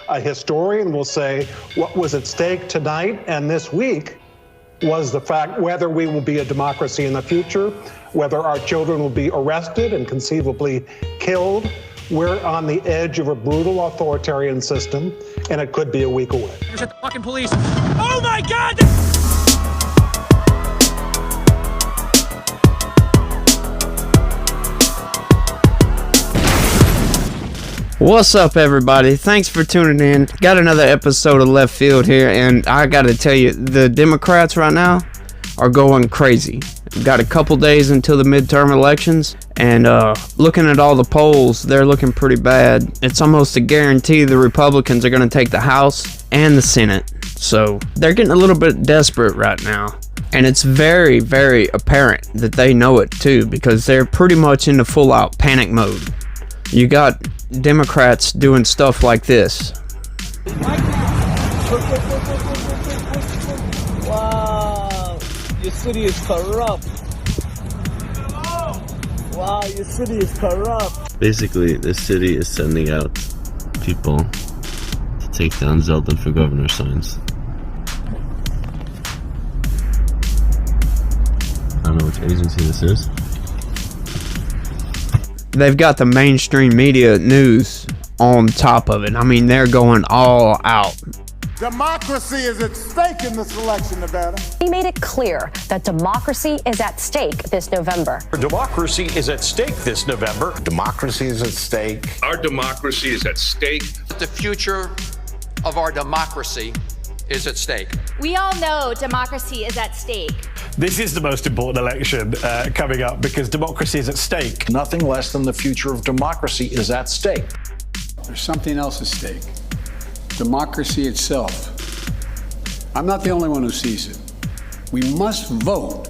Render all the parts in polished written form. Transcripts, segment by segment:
A historian will say what was at stake tonight and this week was the fact whether we will be a democracy in the future, whether our children will be arrested and conceivably killed. We're on the edge of a brutal authoritarian system, and it could be a week away. Shut the fucking police. Oh my God! What's up, everybody? Thanks for tuning in. Got another episode of Left Field here, and I gotta tell you, the Democrats right now are going crazy. Got a couple days until the midterm elections, and looking at all the polls, they're looking pretty bad. It's almost a guarantee the Republicans are gonna take the House and the Senate. So they're getting a little bit desperate right now. And it's very, very apparent that they know it too, because they're pretty much into full-out panic mode. You got Democrats doing stuff like this. Wow, your city is corrupt. Wow, your city is corrupt. Basically, the city is sending out people to take down Zeldin for governor signs. I don't know which agency this is. They've got the mainstream media news on top of it. I mean, they're going all out. Democracy is at stake in this election, Nevada. He made it clear that democracy is at stake this November. Democracy is at stake this November. Democracy is at stake. Our democracy is at stake. The future of our democracy is at stake. We all know democracy is at stake. This is the most important election coming up because democracy is at stake. Nothing less than the future of democracy is at stake. There's something else at stake. Democracy itself. I'm not the only one who sees it. We must vote,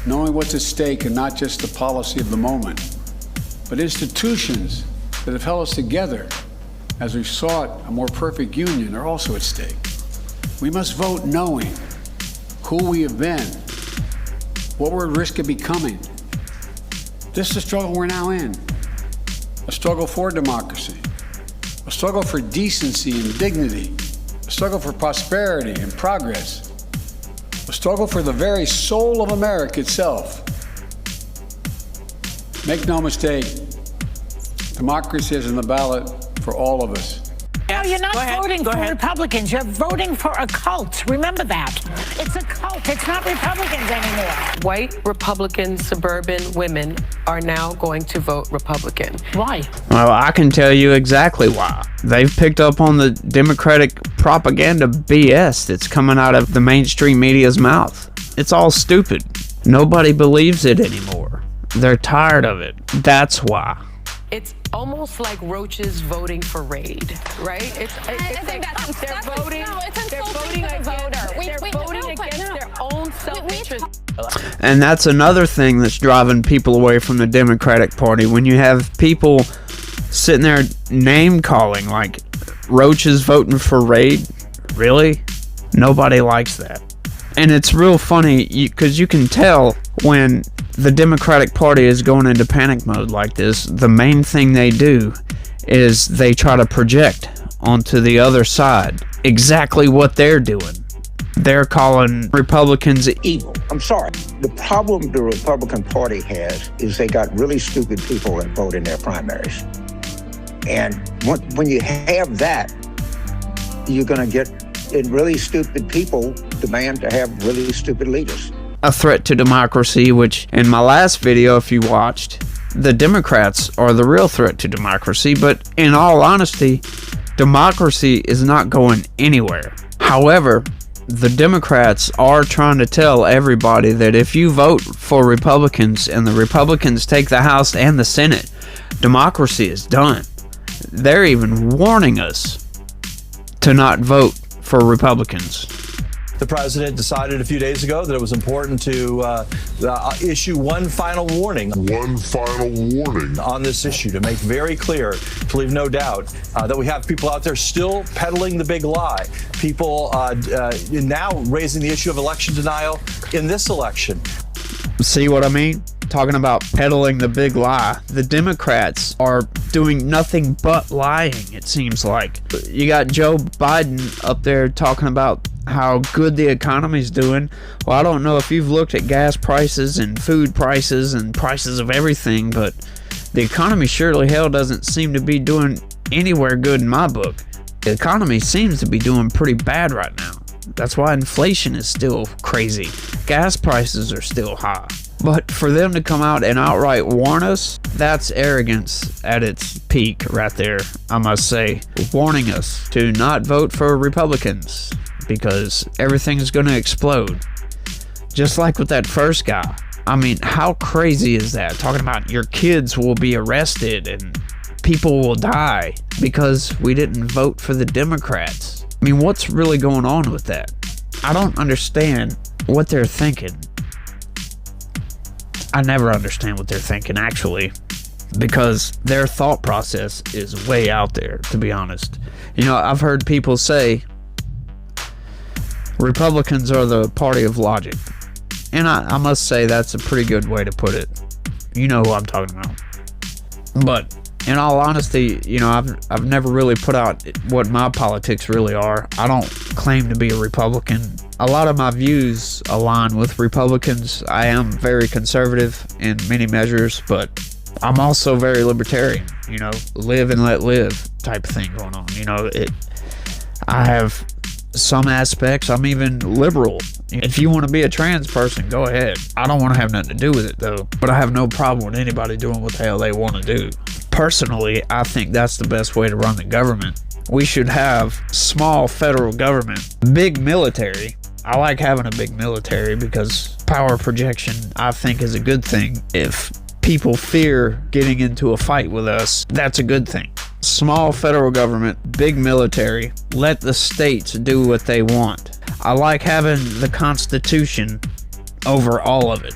knowing what's at stake and not just the policy of the moment, but institutions that have held us together as we've sought a more perfect union are also at stake. We must vote knowing who we have been, what we're at risk of becoming. This is the struggle we're now in. A struggle for democracy, a struggle for decency and dignity, a struggle for prosperity and progress, a struggle for the very soul of America itself. Make no mistake, democracy is on the ballot for all of us. No, you're not voting for Republicans. You're voting for a cult. Remember that. It's a cult. It's not Republicans anymore. White Republican suburban women are now going to vote Republican. Why? Well, I can tell you exactly why. They've picked up on the Democratic propaganda BS that's coming out of the mainstream media's mouth. It's all stupid. Nobody believes it anymore. They're tired of it. That's why. It's almost like roaches voting for Raid, right? They're voting against their own self-interest. And that's another thing that's driving people away from the Democratic Party. When you have people sitting there name calling like roaches voting for Raid, really? Nobody likes that. And it's real funny because you can tell when the Democratic Party is going into panic mode like this. The main thing they do is they try to project onto the other side exactly what they're doing. They're calling Republicans evil. I'm sorry. The problem the Republican Party has is they got really stupid people that vote in their primaries. And when you have that, you're going to get really stupid people demand to have really stupid leaders. A threat to democracy, which in my last video, if you watched, the Democrats are the real threat to democracy, but in all honesty, democracy is not going anywhere. However, the Democrats are trying to tell everybody that if you vote for Republicans and the Republicans take the House and the Senate, democracy is done. They're even warning us to not vote for Republicans. The president decided a few days ago that it was important to issue one final warning on this issue, to make very clear, to leave no doubt, that we have people out there still peddling the big lie. People now raising the issue of election denial in this election. See what I mean? talking about peddling the big lie. The Democrats are doing nothing but lying, it seems like. You got Joe Biden up there talking about how good the economy's doing. Well, I don't know if you've looked at gas prices and food prices and prices of everything, but the economy surely hell doesn't seem to be doing anywhere good in my book. The economy seems to be doing pretty bad right now. That's why inflation is still crazy. Gas prices are still high. But for them to come out and outright warn us, that's arrogance at its peak right there, I must say. Warning us to not vote for Republicans because everything's going to explode. Just like with that first guy. I mean, how crazy is that? Talking about your kids will be arrested and people will die because we didn't vote for the Democrats. I mean, what's really going on with that? I don't understand what they're thinking. I never understand what they're thinking, actually, because their thought process is way out there, to be honest. You know, I've heard people say Republicans are the party of logic. And I must say that's a pretty good way to put it. You know who I'm talking about. But in all honesty, you know, I've never really put out what my politics really are. I don't claim to be a Republican. A lot of my views align with Republicans. I am very conservative in many measures, but I'm also very libertarian. You know, live and let live type of thing going on. You know, I have some aspects, I'm even liberal. If you want to be a trans person, go ahead. I don't want to have nothing to do with it, though. But I have no problem with anybody doing what the hell they want to do. Personally, I think that's the best way to run the government. We should have small federal government, big military. I like having a big military because power projection, I think, is a good thing. If people fear getting into a fight with us, that's a good thing. Small federal government, big military, let the states do what they want. I like having the Constitution over all of it.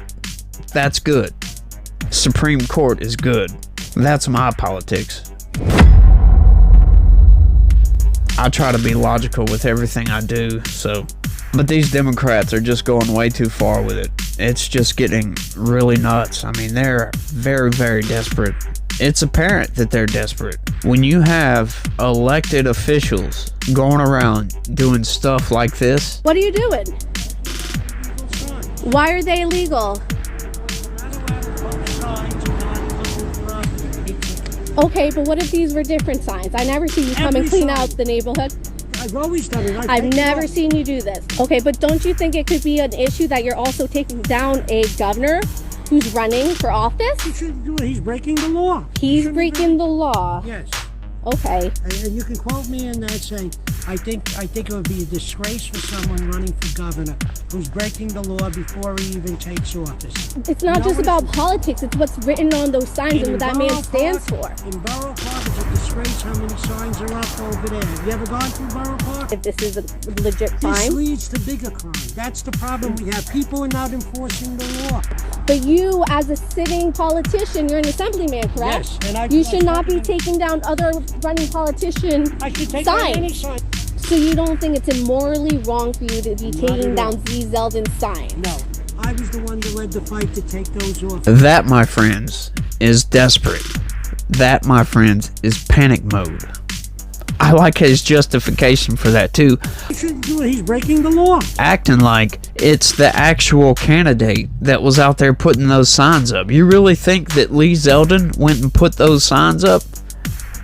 That's good. Supreme Court is good. That's my politics. I try to be logical with everything I do, but these Democrats are just going way too far with it. It's just getting really nuts. I mean, they're very, very desperate. It's apparent that they're desperate. When you have elected officials going around doing stuff like this. What are you doing? Why are they illegal? Okay, but what if these were different signs? I never see you come and clean out the neighborhood. I've always done it. I've never seen you do this. Okay, but don't you think it could be an issue that you're also taking down a governor who's running for office? He shouldn't do it. He's breaking the law. He's breaking the law. Yes. Okay. And you can quote me in that saying, I think it would be a disgrace for someone running for governor who's breaking the law before he even takes office. It's not just about politics, it's what's written on those signs and what that man stands for. In Borough Park, it's a disgrace how many signs are up over there. Have you ever gone through Borough Park? If this is a legit crime. This leads to bigger crime. That's the problem we have. People are not enforcing the law. But you, as a sitting politician, you're an assemblyman, correct? Yes. You should not be taking down other running politician I should take down any signs. sign. So you don't think it's immorally wrong for you to be taking down Z. Zeldin's sign? No. I was the one that led the fight to take those off. That, my friends, is desperate. That, my friends, is panic mode. I like his justification for that, too. He shouldn't do it. He's breaking the law. Acting like it's the actual candidate that was out there putting those signs up. You really think that Lee Zeldin went and put those signs up?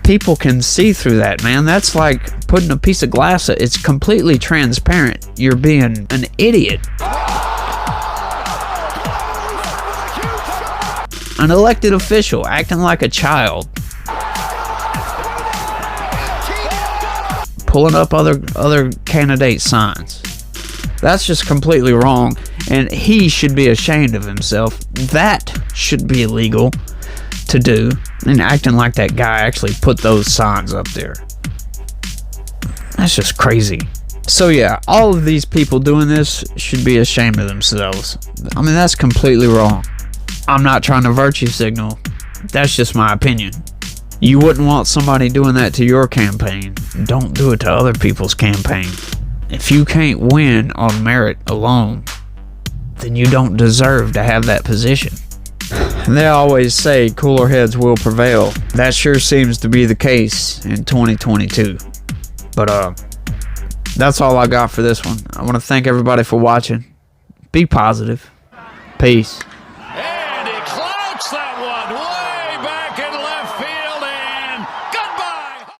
People can see through that, man. That's like putting a piece of glass. It's completely transparent. You're being an idiot. An elected official acting like a child. Pulling up other candidate signs. That's just completely wrong, and he should be ashamed of himself. That should be illegal to do, and acting like that guy actually put those signs up there. That's just crazy. So yeah, all of these people doing this should be ashamed of themselves. I mean, that's completely wrong. I'm not trying to virtue signal. That's just my opinion. You wouldn't want somebody doing that to your campaign. Don't do it to other people's campaign. If you can't win on merit alone, then you don't deserve to have that position. And they always say cooler heads will prevail. That sure seems to be the case in 2022. But that's all I got for this one. I want to thank everybody for watching. Be positive. Peace. And he clouts that one.